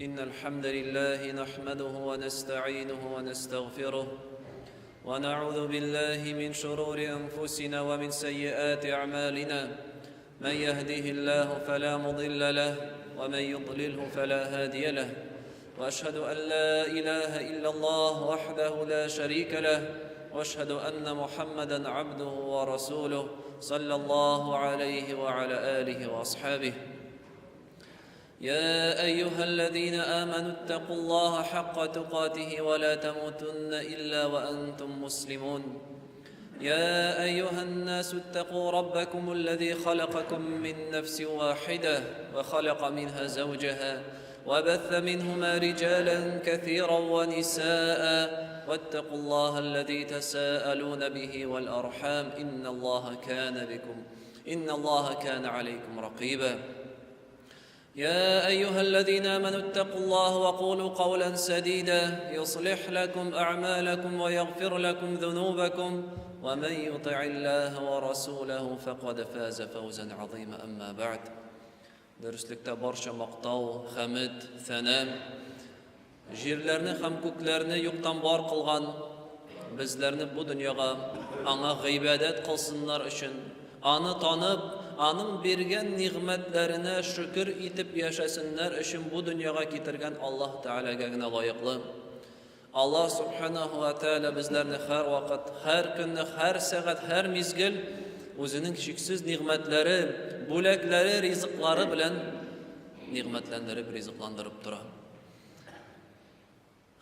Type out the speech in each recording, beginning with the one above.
إن الحمد لله نحمده ونستعينه ونستغفره ونعوذ بالله من شرور أنفسنا ومن سيئات أعمالنا من يهده الله فلا مضل له ومن يضلله فلا هادي له وأشهد أن لا إله إلا الله وحده لا شريك له وأشهد أن محمدًا عبده ورسوله صلى الله عليه وعلى آله وأصحابه يا أيها الذين آمنوا اتقوا الله حق تقاته ولا تموتن إلا وأنتم مسلمون يا أيها الناس اتقوا ربكم الذي خلقكم من نفس واحدة وخلق منها زوجها وبث منهما رجالا كثيرا ونساء واتقوا الله الذي تساءلون به والأرحام إن الله كان عليكم رقيبا يا أيها الذين آمنوا اتقوا الله وقولوا قولا سديدا يصلح لكم أعمالكم ويغفر لكم ذنوبكم ومن يطع الله ورسوله فقد فاز فوزا عظيما أما بعد درسلükte barcha maqtov, hamd, sana, jirlarni ham ko'klarni yo'qdan bor qilgan, bizlarni bu dunyoga anga g'ibodat qilsinlar uchun, ani tanib, aning bergan ne'matlarini shukr etib yashasınlar uchun bu dunyoga keltirgan Alloh taolagagina loyiqli. Alloh subhanahu va taolo bizlarni har vaqt, har kunni, har soat, har mezgil o'zining cheksiz ne'matlari, bo'laklari, rizqlari bilan ne'matlantirib, rizqlantirib turadi.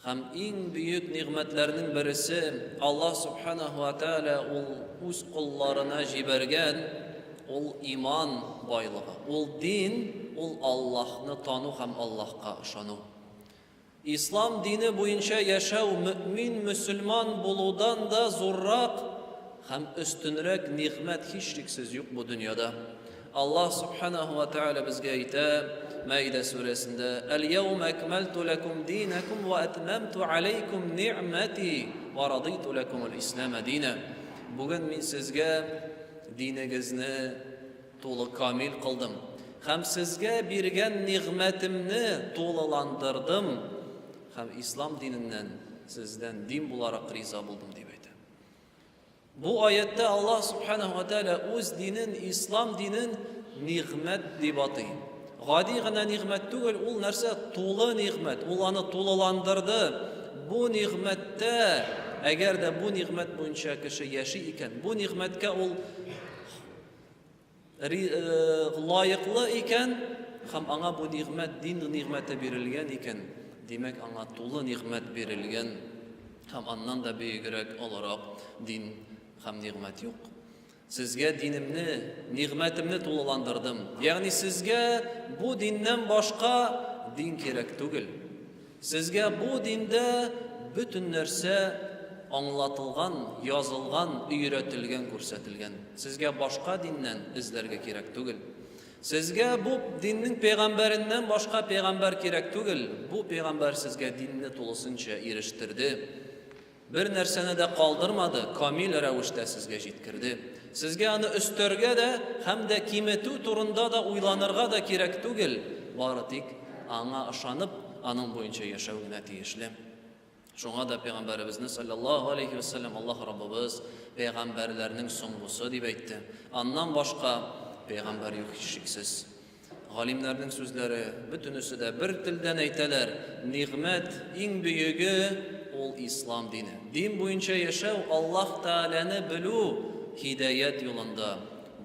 Ham eng buyuk ne'matlarning birisi Alloh subhanahu va taolo o'z qullarına jibergan ol iman boyligi, ol din, ol Allohni tonu ham Allohga ishonu. İslam dini bo'yicha yashav mu'min, musulmon bo'luvdan da zo'rroq ham ustunroq ne'mat hech cheksiz yo'q bu dunyoda. Allah subhanahu va taolo bizga aytadi Maida surasida: "Al-yawma akmaltu lakum dinakum wa atmamtu alaykum ni'mati wa raditu lakum al-islam dinan." Bugun men sizga diningizni to'liq komil qildim. Ham sizga bergan ne'matimni to'liqlantirdim. Ham islom dinidan sizdan din bo'laroq rizo bo'ldim deb aytadi. Bu oyatda Alloh subhanahu va taolo o'z dinin, islom dinin ne'mat deb ataydi. G'odigina ne'mat tugul, u narsa to'la ne'mat, ularni to'liqlantirdi. Bu ne'matda agarda bu ne'mat bo'yicha kishi yashay ekan, bu ne'matga u loyiqli ekan, ham anga bu ne'mat din ne'mati berilgan ekan, demak anga to'la ne'mat berilgan, ham andan da buyukroq olaroq din ham ne'mat yo'q. Sizga dinimni, ne'matimni to'liqlantirdim. Ya'ni sizga bu dindan boshqa din kerak tugul. Sizga bu dinda butun narsa anlatilgan, yozilgan, o'rgatilgan, ko'rsatilgan. Sizga boshqa dindan izlarga kerak tugul. Sizga bu dinning payg'ambaridan boshqa payg'ambar kerak tugul. Bu payg'ambar sizga dinni to'lisincha erishtirdi. Bir narsani da qoldirmadi, komil ravishda sizga yetkirdi. Sizga uni ustirga da hamda qiymati turunda da o'ylanirga da kerak tugul. Boritik anga ishonib, aning bo'yicha yashashga tegishli. Shunga da payg'ambarimizni sallallohu alayhi vasallam Alloh Rabbimiz payg'ambarlarning so'nggusi deb aytdi. Ondan boshqa payg'ambar yo'q cheksiz. G'olimlarning so'zlari butunisida bir tildan aytalar: ne'mat eng buyugi ol islom dini. Din bo'yicha yashav, Alloh taolani biluv, hidayat yo'lida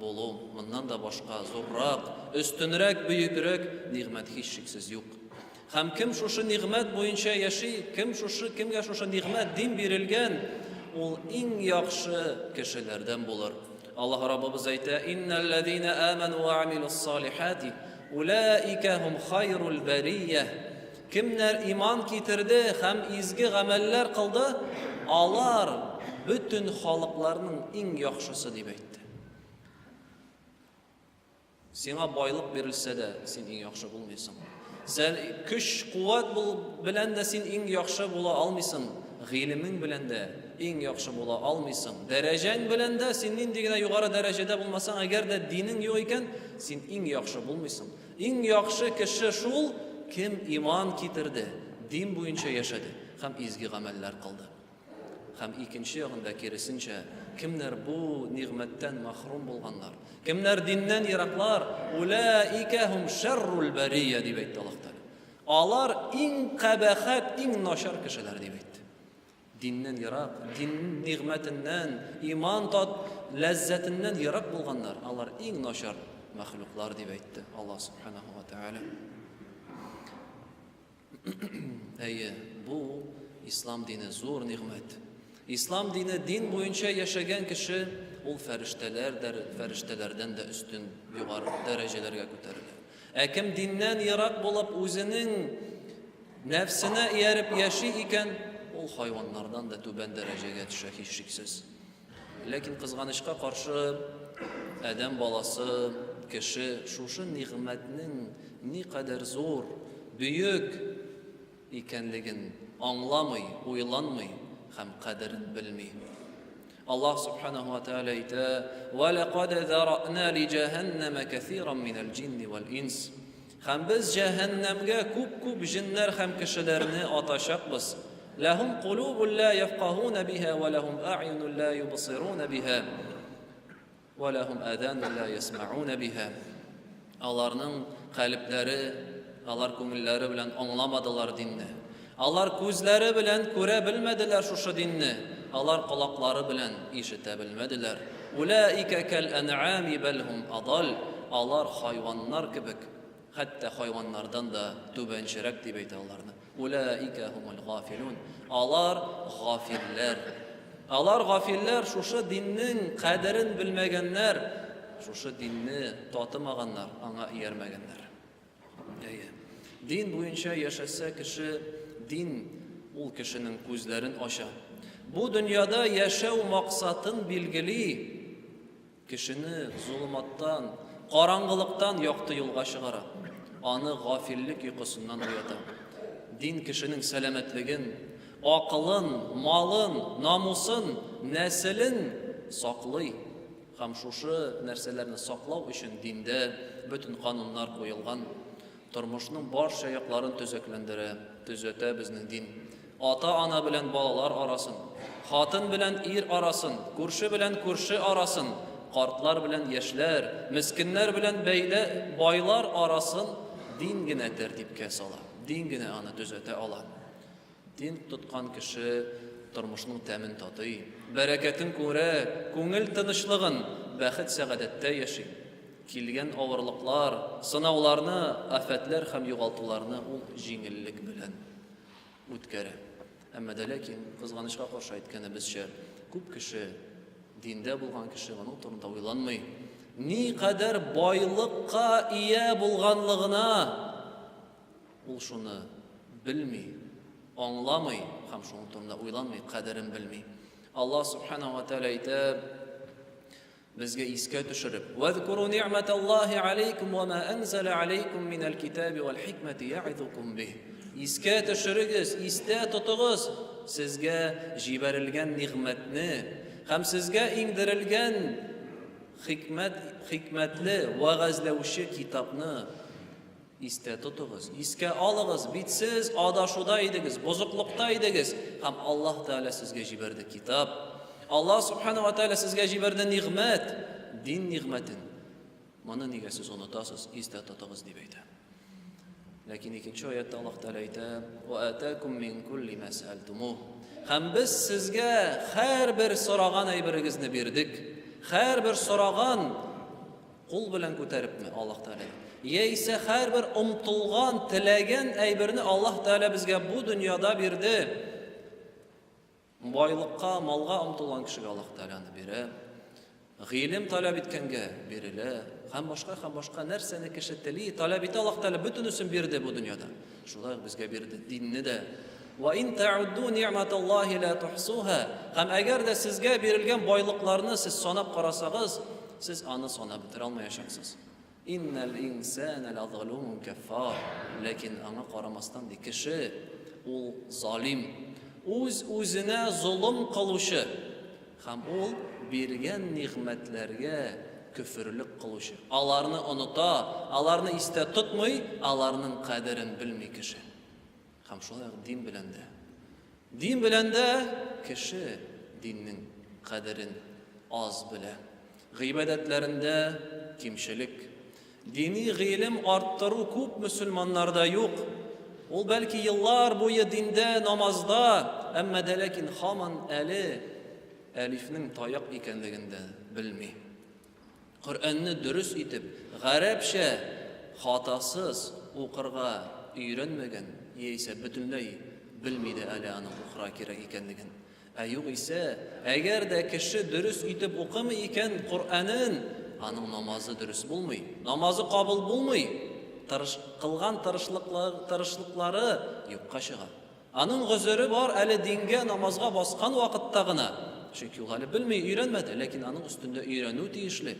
bo'luv. Bundan da boshqa zo'rroq, ustunroq, buyukroq ne'mat hech cheksiz yo'q. Ham kim shu ne'mat bo'yicha yashay, kimga shu ne'mat din berilgan, ol eng yaxshi kishilardan bo'lar. Alloh Rabbimiz aytadi: "Innal ladina amanu va amilus solihati ulaika hum khayrul bariyah." Kimlar iymon keltirdi, ham izgi amallar qildi, ular butun xalqlarning eng yaxshisi deb aytdi. Senga boylik berilsa-da, sen eng yaxshi bo'lmaysan. Sen kuch, quvvat bilan da sen eng yaxshi bo'la olmaysan. G'ilming bilan da eng yaxshi bo'la olmaysan. Darajang bilan da sening degina yuqori darajada bo'lmasan, agarda dining yo'q ekan, sen eng yaxshi bo'lmaysan. Eng yaxshi kishi shul кем иман китерде, дин буенча яшәде һәм изге гамәлләр кылды. Һәм икенче ягында киресенчә, кемнәр бу нигъмәттән мәхрүм булганнар, кемнәр диннән ераклар, улаика хум шаррул бария дип әйтте Аллаһ Тәгалә. Алар иң кабахат, иң начар кешеләр дип әйтте. Диннән ерак, дин нигъмәтеннән, иман тат ләззәтеннән ерак булганнар, алар иң начар мәхлуклар дип әйтте Аллаһ Субханаһу ва Тәгалә. Әйе, бу ислам дине зур нигъмәт. Ислам дине дин буенча яшәгән кеше ул фәрештәләрдән дә өстен югары дәрәҗәләргә күтәрелә. Ә кем диннән ерак булып үзенең нәфсенә ияреп яши икән, ул хайваннардан да түбән дәрәҗәгә төшә һичшиксез. Ләкин кызганычка каршы адәм баласы, кеше шушы нигъмәтнең никадәр зур, бөек икәнлеген аңламый, уйланмый һәм кадерен белми. Аллаһ Субханаһу ва Тәгалә әйтә: "Ва лaqad зарa'на ли җаһаннама кафиран минал җинни вал инс." Һәм без җаһаннамга күп җиннәр һәм кешеләрне атачакбыз. Лахум кулубун ла яфкахуна биха ва лахум а'юнун ла юбсируна биха ва лахум аданун ла ясма'уна биха. Аларның калпләре, алар күңелләре белән аңламадылар динне. Алар күзләре белән күрә белмәделәр шушы динне. Алар кулаклары белән ишетә белмәделәр. Улаика кал ан'ами бал хум адал. Алар хайваннар кебек, хәтта хайваннардан да түбәнчәрәк дип әйтә аларны. Улаика хумул гафилун. Алар гафилләр. Алар гафилләр, шушы диннең кадерен белмәгәннәр, шушы динне татымаганнар, аңа иярмәгәннәр. Дин буенча яшәсә кеше, дин ул кешенең күзләрен ача. Бу дөньяда яшәү максатын билгели, кешене зулматтан, караңгылыктан якты юлга чыгара. Аны гафиллек йокысыннан уята. Дин кешенең сәламәтлеген, акылын, малын, намусын, нәселен саклый. Һәм шушы нәрсәләрне саклау өчен диндә бөтен кануннар куелган. Тормышның барча якларын төзәтә безнең дин. Ата-ана белән балалар арасын, хатын белән ир арасын, күрше белән күрше арасын, картлар белән яшьләр, мискиннәр белән байлар арасын дин генә тәртипкә сала. Дин генә аны төзәтә ала. Дин тоткан кеше тормышның тәмен татый, бәрәкәтен күрә, күңел тынычлыгын, бәхет сәгадәттә яши. Килгән авырлыклар, сынауларны, афәтләр һәм югалтуларны ул җиңеллек белән үткәрә. Әмма дә ләкин кызганычка каршы әйткәнебезчә, күп кеше, диндә булган кеше моның турында уйланмый. Ни кадәр байлыкка ия булганлыгына ул шуны белми, аңламый һәм шуның турында уйланмый, кадерен белми. Аллаһ Субханаһу ва Тәгалә әйтә, безгә искә төшереп: "Вазкуру ни'маталлаһи алейкум ва ма анзала алейкум минал китаби вал хикмати я'изукум бих." Искә төшерегез, истә тотыгыз сезгә җибәрелгән нигъмәтне һәм сезгә иңдерелгән хикмәтле вагазлаучы китапны истә тотыгыз. Искә алыгыз, бит сез адашуда идегез, бозыклыкта идегез һәм Аллаһ Тәгалә сезгә җибәрде китап. Аллаһ Субханаһу ва Тәгалә сезгә җибәрде нигъмәт, дин нигъмәтен. Моны нигә сез онытасыз, истә тотыгыз дип әйтә. Ләкин икенче аятта Аллаһ Тәгалә әйтә: "Ва атакум мин кулли ма сәлтумух." Һәм без сезгә һәрбер сораган әйберегезне бирдек. Һәрбер сораган кул белән күтәрепме Аллаһ Тәгалә. Яисә һәрбер омтылган, теләгән әйберне Аллаһ Тәгалә безгә бу дөньяда бирде. Байлыкка, малга омтылган кешегә Аллаһ Тәгаләне бирә. Гыйлем таләп иткәнгә бирелә. Һәм башка нәрсәне кеше тели, таләп итә Аллаһ Тәгалә бөтенесен бирде бу дөньяда. Шулай безгә бирде динне дә. Ва ин та'удду ни'маталлаһи ла тухсуха. Һәм әгәр дә сезгә бирелгән байлыкларны сез санап карасагыз, сез аны санап бетерә алмаячаксыз. Иннал инсана лазалумун каффар. Ләкин аңа карамастан ди кеше ул залим, үзенә зулым кылучы һәм ул биргән нигъмәтләргә küfürlük kılışı. Аларны оныта, аларны истә тотмый, аларның кадерен белми кеше. Һәм шулай дин белән дә. Дин белән дә кеше диннең кадерен аз белә. Гыйбадәтләрендә кимчелек. Дини гыйлем арттыру күп мөселманнарда юк. Ул бәлки еллар буе диндә, намазда, әмма дә ләкин һаман әле әлифнең таяк икәнлеген дә белми. Коръәнне дөрес итеп, гарәпчә хатасыз укырга өйрәнмәгән, яисә бөтенләй белми дә әле аның укырга кирәк икәнлеген. Югыйсә, әгәр дә кеше дөрес итеп укымый икән Коръәнен, аның намазы дөрес булмый, намазы кабул булмый, кылган тырышлыклары юкка чыга. Аның гызыры бар әле дингә, намазга баскан вакытта гына. Чөнки ул әле белми, өйрәнмәде, ләкин аның өстендә өйрәнү тиешле.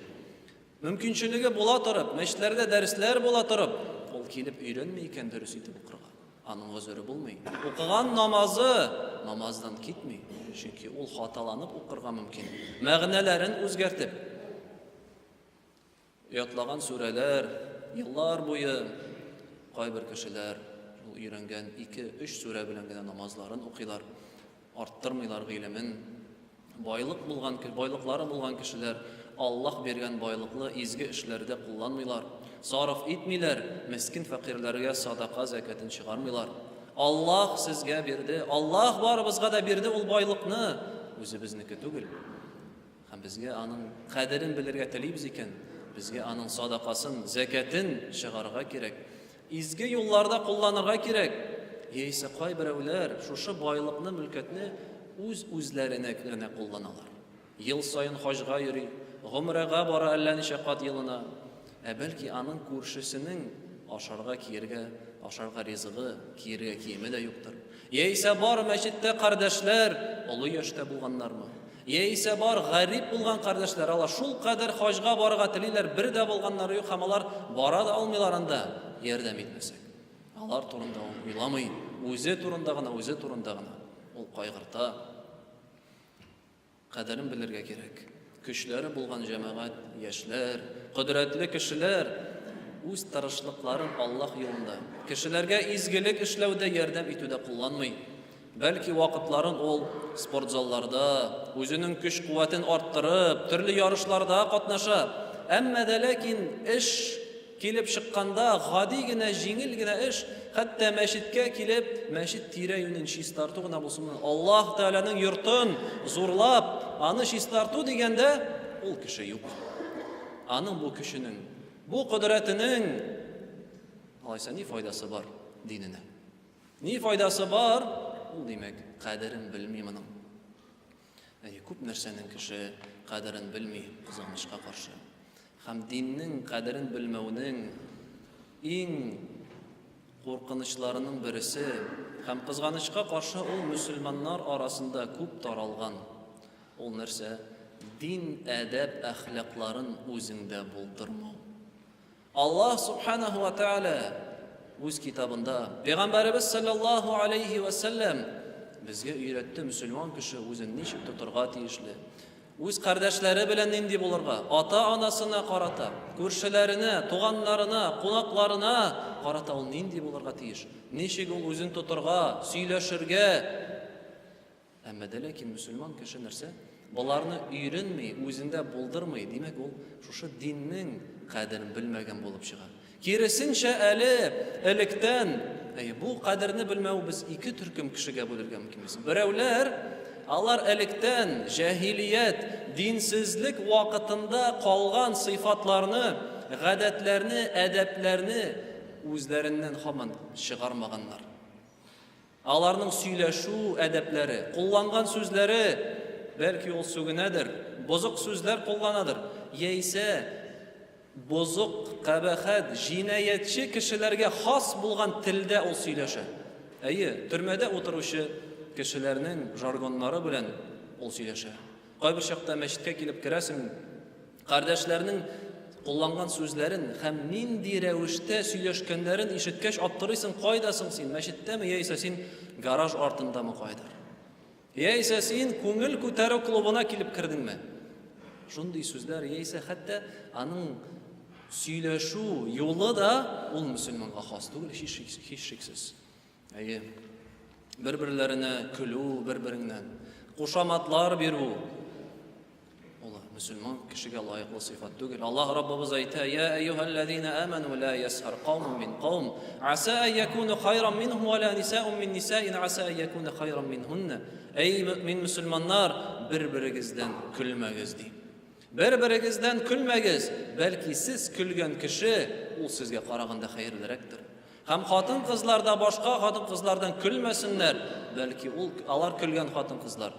Мөмкинчелеге була торып, мәчетләрдә дәресләр була торып, ул килеп өйрәнмәй икән дөрес итеп укырга. Аның гызыры булмый. Укыган намазы намаздан китми, чөнки ул хаталанып укырга мөмкин. Мәгънәләрен үзгәртеп, ятлаган сүрәләр, еллар буе кайбер кешеләр өйрәнгән 2-3 сүрә белән генә намазларын укыйлар, арттырмыйлар гыйлемен. Байлыклары булган кешеләр Аллаһ биргән байлыклы изге эшләрдә кулланмыйлар, сарыф итмиләр, мискин фәкыйрьләргә садака закатын чыгармыйлар. Аллаһ сезгә бирде, Аллаһ барыбызга да бирде ул байлыкны, үзебезнеке түгел. Һәм безгә аның кадерен белергә телибез икән, безгә аның садакасын, закатын чыгарга кирәк. Изге юлларда кулланырга кирәк. Яисә кайберәүләр шушы байлыкны, мөлкәтне үзләренә генә кулланалар. Ел сайын хаҗга йөри, гомрәгә бара әллә ничә кат елына. Бәлки аның күршесенең ашарга киергә, ашарга ризыгы, киергә киеме дә юктыр. Яисә бар мәчеттә кардәшләр, олы яшьтә булганнармы? Яисә бар гарип булган кардәшләр, алар шул кадәр хаҗга барырга телиләр, бер дә булганнары юк, һәм алар бара да алмыйлар анда, ярдәм итмәсәк. Алар турында уйламый, үзе турында гына, ул кайгырта. Кадерен белергә кирәк. Көчләре булган җәмәгать, яшьләр, кудрәтле кешеләр үз тырышлыкларын Аллаһ юлында, кешеләргә изгелек эшләүдә ярдәм итүдә кулланмый. Бәлки вакытларын ул спортзалларда, үзенең көч-куәтен арттырып, төрле ярышларда катнаша. Әмма дә ләкин эш килеп чыкканда гади генә, җиңел генә эш, хәтта мәчеткә килеп, мәчет тирә-юнен чистарту гына булсын, Аллаһ Тәгаләнең йортын зурлап, аны чистарту дигәндә, ул кеше юк. Аның бу кешенең, бу кудрәтенең алайса ни файдасы бар диненә? Ни файдасы бар? Ул димәк, кадерен белми моның. Күп нәрсәнең кеше кадерен белми, кызганычка каршы. Һәм диннең кадерен белмәүнең иң куркынычларының берсе, һәм кызганычка каршы ул мөселманнар арасында күп таралган. Ул нәрсә? Дин, әдәп, әхлакларын үзеңдә булдырмау. Аллаһ субханаһу ва тааля үз китабында, Пәйгамбәрбез саллаллаһу алейхи ва саллям безгә өйрәтте, мөселман кеше үзен ничек тотарга тиешле, үз кардәшләре белән нинди булырга, ата-анасына карата, күршеләренә, туганнарына, кунакларына карата ул нинди булырга тиеш, ничек ул үзен тотарга, сөйләшергә. Әмма дә ләкин мөселман кеше нәрсә? Буларны өйрәнми, үзендә булдырмый. Димәк, ул шушы диннең кадерен белмәгән булып чыга. Киресенчә әле электән бу кадерне белмәү без ике төркем кешегә бүлергә мөмкин. Берәүләр алар электән җаһилият, динсезлек вакытында калган сыйфатларны, гадәтләрне, әдәпләрне үзләреннән һаман чыгармаганнар. Аларның сөйләшү әдәпләре, кулланган сүзләре, бәлки ул сүгенәдер, бозык сүзләр кулланадыр. Яисә бозык, кабахат, җинаятчы кешеләргә хас булган телдә ул сөйләшә. Төрмәдә утыручы кешеләрнең жаргоннары белән ул сөйләшә. Кайбер чакта мәчеткә килеп керәсең, кардәшләрнең кулланган сүзләрен һәм нинди рәвештә сөйләшкәннәрен ишеткәч аптырыйсың, кайдасың син, мәчеттәме, яисә син гараж артындамы кайдыр? Яисә син күңел күтәрү клубына килеп кердеңме? Шундый сүзләр яисә хәтта аның сөйләшү юлы да ул мөселманга хас түгел, һич шиксез. Әйе, бер-берләренә көлү, бер-береңнән кушаматлар бирү. Ул мөселман кешегә лаеклы сыйфат түгел. Аллаһ Раббыбыз әйтә: "Я айюхаллазина аману ла ясхар каумун мин каум, аса ан якуну хайран минхум ва ла нисаун мин нисаин аса ан якуна хайран минхунна." Эй мин мөселманнар, бер-берегездән көлмәгез ди. Бер-берегездән көлмәгез, бәлки сез көлгән кеше ул сезгә караганда хәерлерәктер. Һәм хатын-кызлар да башка хатын-кызлардан көлмәсеннәр, бәлки алар көлгән хатын-кызлар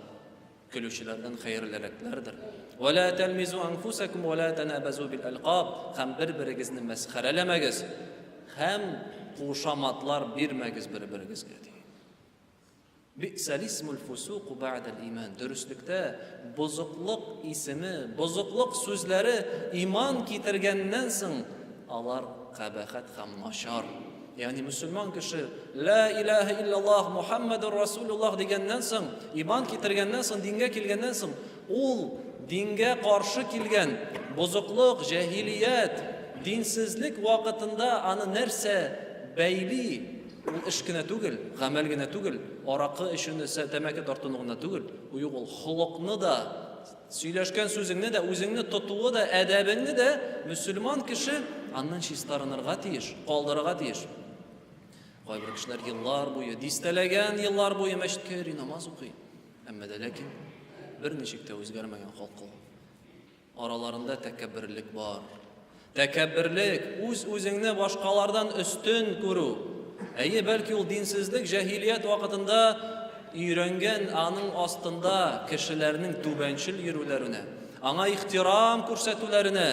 көлүчеләрдән хәерлерәкләрдер. Ва ла талмизу анфусакум ва ла танабазу бил алqab. Һәм бер-берегезне мәсхәрәләмәгез, һәм кушаматлар бирмәгез бер-берегезгә ди. Би'сал исмул фусуq бa'da al-iman. Дөрестлектә бозыклык исеме, бозыклык сүзләре иман китергәннән соң алар кабахат һәм нашар. Ягъни мөселман кеше ла илаха иллаллаһ Мухаммадур Расулуллаһ дигәннән соң, иман китергәннән соң, дингә килгәннән соң, ул дингә каршы килгән бозыклык, җаһилият, динсезлек вакытында аны нәрсә бәйли? Ул эш кенә түгел, гамәл генә түгел, аракы эшене, тәмәке тартуны гына түгел, ул холыкны да, сөйләшкән сүзеңне дә, үзеңне тотуы да, әдәбеңне дә мөселман кеше аннан чистарынырга тиеш, калдырырга тиеш. Кайбер кешеләр еллар буе, дистәләгән еллар буе мәчеткә йөри, намаз укый. Әмма дә ләкин берничек тә үзгәрмәгән халкы. Араларында тәкәбберлек бар. Тәкәбберлек, үз-үзеңне башкалардан өстен күрү. Әйе, бәлки ул динсезлек, җаһилият вакытында өйрәнгән аның астында кешеләрнең түбәнчел йөрүләренә, аңа ихтирам күрсәтүләренә,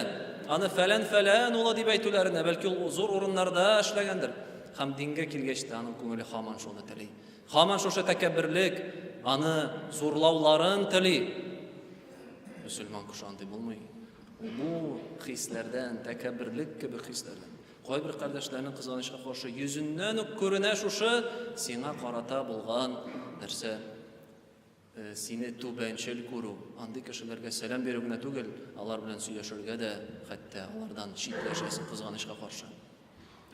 аны фәлән ула дип әйтүләренә, бәлки ул зур урыннарда эшләгәндер. Һәм дингә килгәч тә аның күңеле һаман шуны тели. Һаман шушы тәкәбберлек, аны зурлауларын тели. Мөселман кеше андый булмый. Бу хисләрдән, тәкәбберлек кебек хисләрдән. Кайбер кардәшләрнең кызганычка каршы йөзеннән үк күренә шушы сиңа карата булган нәрсә, сине түбәнчел күрү. Андый кешеләргә сәлам бирү генә түгел, алар белән сөйләшергә дә, хәтта алардан читләшәсең кызганычка каршы.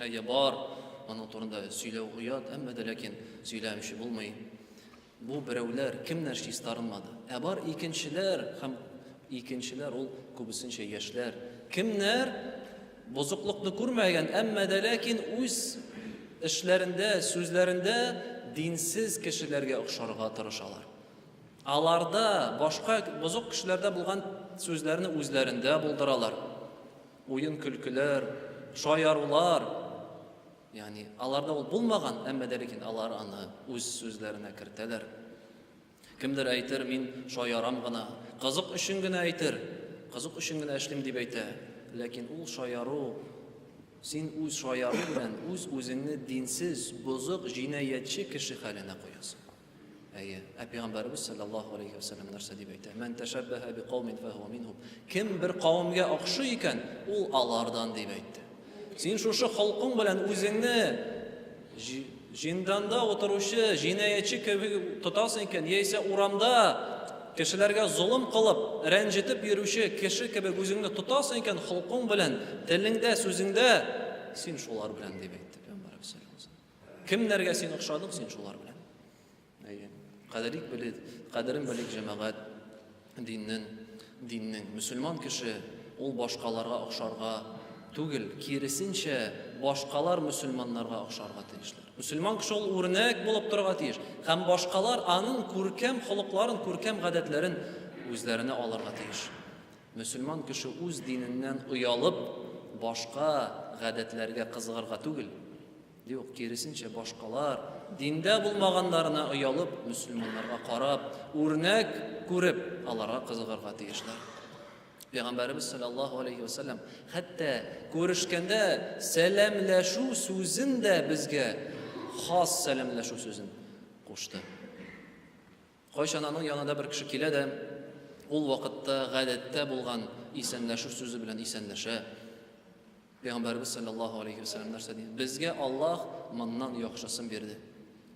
Әйе, бар, аның турында сөйләү уят, әмма дә ләкин сөйләмичә булмый. Бу берәүләр кемнәр чистарынмады. Бар икенчеләр, һәм икенчеләр ул күбесенчә яшьләр. Кемнәр бозыклыкны күрмәгән, әмма дә ләкин үз эшләрендә, сүзләрендә динсез кешеләргә охшарга тырышалар. Аларда башка бозык кешеләрдә булган сүзләрне үзләрендә булдыралар. Уен көлкеләр, шаярулар. Ягъни аларда ул булмаган, әмма дә ләкин алар аны үз сүзләренә кертәләр. Кемдер әйтер, мин шаярам гына, кызык өчен генә әйтер, кызык өчен генә эшлим дип әйтә. Ләкин ул шаяру, син үз шаяру белән үз-үзеңне динсез, бозык, җинаятьче кеше хәленә куясың. Әйе, Пәйгамбәрбез саллаллаһу алейхи ва саллям нәрсә дип әйтә? Ман ташаббаха биқаумин фаһуа минһум. Кем бер кавымга охшый икән, ул алардан дип әйтте. Син шушы халкың белән үзеңне җинданда утыручы, җинаятьче кебек тотасың икән, яисә урамда кешеләргә зулым кылып, рәнҗетеп йөрүче кеше кебек үзеңне тотасың икән халкың белән, телеңдә, сүзеңдә, син шулар белән дип әйтте Пәйгамбәрбез саллаллаһу алейхи ва саллям. Кемнәргә син охшадың, син шулар белән. Әйе, кадерен белик җәмәгать диннең. Мөселман кеше ул башкаларга охшарга түгел, киресенчә башкалар мөселманнарга охшарга тиешләр. Мөселман кеше ул үрнәк булып торырга тиеш. Һәм башкалар аның күркәм холыкларын, күркәм гадәтләрен үзләренә алырга тиеш. Мөселман кеше үз диненнән уялып, башка гадәтләргә кызыгарга түгел. Юк, киресенчә башкалар диндә булмаганнарына уялып, мөселманнарга карап, үрнәк күреп, аларга кызыгарга тиешләр. Пәйгамбәрбез саллаллаһу алейхи ва саллям хәтта күрешкәндә сәламләшү сүзен дә безгә хас сәламләшү сүзен кушты. Кайчан аның янында бер кеше килә дә, ул вакытта гадәттә булган исәнләшү сүзе белән исәнләшә. Пәйгамбәрбез саллаллаһу алейхи ва саллям нәрсә ди? Безгә Аллаһ моннан яхшысын бирде.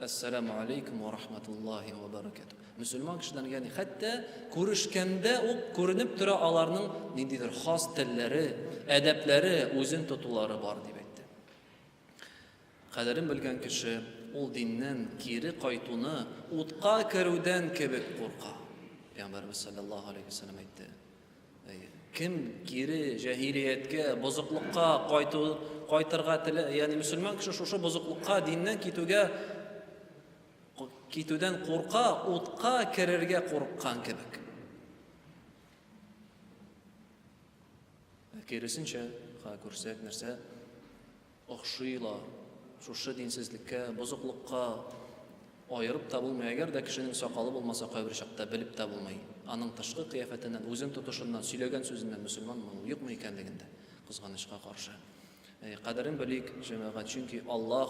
Assalamu alaikum wa rahmatullahi wa barakatuh. Müslüman kişiden yani hatta görüşkende o görünüp tura alarının nindidir has telleri, edepleri, özün tutuları var diye etti. Kaderin bilgen kişi ol dinden kiri kaytunu utqa keruden kebek korka. Peygamberimiz sallallahu aleyhi ve sellem etti. Kim kiri cahiliyetke, bozuklukka qaytırga tili, yani Müslüman kişi şu bozuklukka dinden kituden korka, utqa kererge korkkan kebek. Kerisinçe, görsek nerse, oxşuyla, şu dinsizlikке, bozuklukka ayırıp da bulmaya eğer de kişinin sakalı bulmasa kabir şakta bilip de bulmayı. Anın tışkı kıyafetinden, özün tutuşundan, söyleyen sözünden Müslüman mı? Yok mu ikenliginde? Kızganışka karşı. Kaderin bilik cemaat çünkü Allah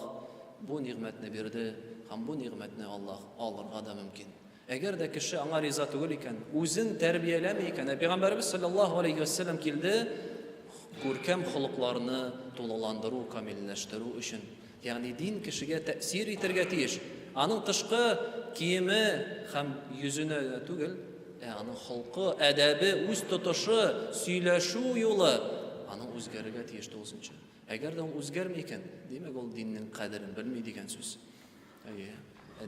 bu nimetini verdi. Hem bu nimetini Allah alırga da mümkün. Eğer de kişi ana riza tugul iken, özün terbiyelemiyorken, Peygamberimiz sallallahu aleyhi ve sellem kildi, görkem hılıklarını tolalandırı, kamilleştiru için. Yani din kişiye tesir itirge tiyiş. Anın tışkı kiyimi hem yüzüne tugul, anın hılkı, edebi, öz tutuşu, söyleşu yolu, anın özgerge tiyiş de olsunca. Eğer de onu özgermeyken, demek ol dinin kaderini bilmeydiğen söz.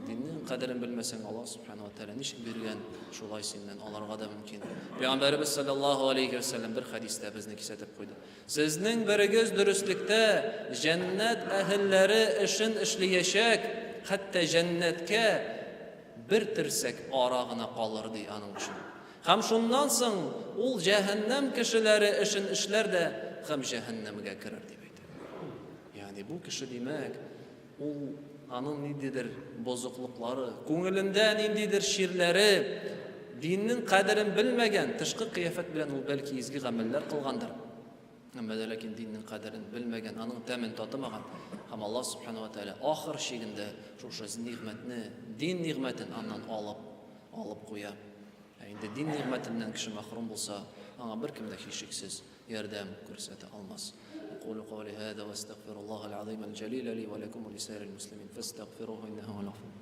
Dinin kaderini bilmesen Allah subhanahu wa ta'ala niçin bergen şolay senden alarga da mümkün. Peygamberimiz sallallahu aleyhi ve sellem bir hadiste bizni kisatib koydu. Sizning birigiz dürüstlükte cennet ehilleri işin işleyecek, hatta cennetke bir tirsek arağına kalır diye anın için. Hem şundan soň ol cehennem kişileri işin işler de hem cehenneme kirer diye. Yani bu kişi demek ol anın nindidir bozuklukları, köngülünde nindidir şirleri, dininin kaderini bilmegen, tışkı kıyafet bilen ol belki izgi ameller kılgandır. Ama lakin dininin kaderini bilmegen, anın temin tatımağın. Ama Allah subhanahu wa ta'ala ahir şeyinde şu nimetini, din nimetin andan alıp koya. Yani din nimetinden kişi mahrum bulsa, ama bir kimde hiçsiz yardım görsete almaz. أقول قولي هذا وأستغفر الله العظيم الجليل لي ولكم ولسائر المسلمين فاستغفروه إنه هو الغفور